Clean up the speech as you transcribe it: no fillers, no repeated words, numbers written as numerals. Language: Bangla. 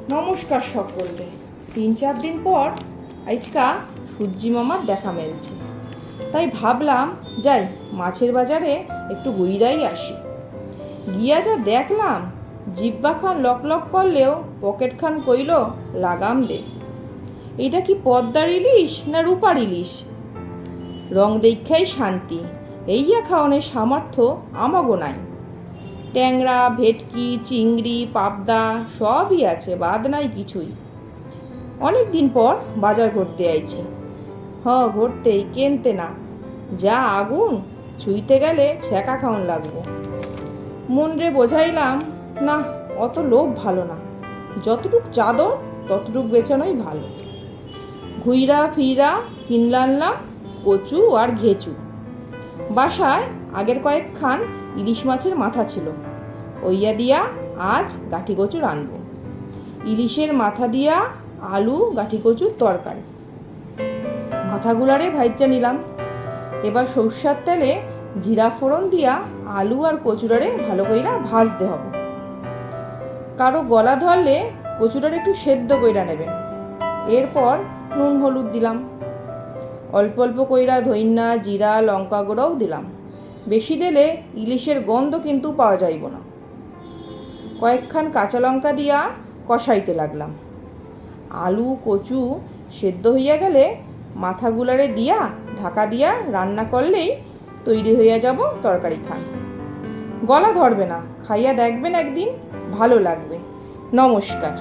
নমস্কার সকলকে। 3-4 দিন পর আজকা সূর্যি মামার দেখা মেলছে, তাই ভাবলাম যাই মাছের বাজারে একটু ঘুইরাই আসি। গিয়া যা দেখলাম, জিব্বা খান লক লক করলেও পকেট খান কইল লাগাম দে। এটা কি পদ্মার ইলিশ না রূপার ইলিশ? রং দেখাই শান্তি, এইয়া খাওয়ানোর সামর্থ্য আমাগো নাই। ট্যাংরা, ভেটকি, চিংড়ি, পাবদা সবই আছে, বাদ নাই কিছুই। অনেক দিন পর বাজার করতে আইছি। ঘুরতেই, কেনতে না। যা আগুন, ছুঁইতে গেলে ছ্যাঁকা খাওয়ান লাগবো। মন রে বোঝাইলাম, না অত লোভ ভালো না, যতটুক চাদর ততটুক বেচানোই ভালো। ঘুইরা ফিরা কিনলে আনলাম কচু আর ঘেচু। বাসায় আগের কয়েকখান ইলিশ মাছের মাথা ছিল, ওইয়া দিয়া আজ গাঠি কচু রানবো। ইলিশের মাথা দিয়া আলু গাঠি কচুর তরকারি। মাথাগুলারে ভাইজা নিলাম। এবার সরষার তেলে জিরা ফোড়ন দিয়া আলু আর কচুরারে ভালো কইরা ভাজতে হবে। কারো গলা ধরলে কচুরারে একটু সেদ্ধ কইরা নেবেন। এরপর নুন হলুদ দিলাম, অল্প অল্প কইরা ধইন্যা, জিরা, লঙ্কা গুঁড়াও দিলাম। বেশি দিলে ইলিশের গন্ধ কিন্তু পাওয়া যাইব না। কয়েকখান কাঁচা লঙ্কা দিয়া কষাইতে লাগলাম। আলু কচু সেদ্ধ হইয়া গেলে মাথাগুলারে দিয়া ঢাকা দিয়া রান্না করলেই তৈরি হইয়া যাব তরকারি খান। গলা ধরবে না, খাইয়া দেখবেন একদিন, ভালো লাগবে। নমস্কার।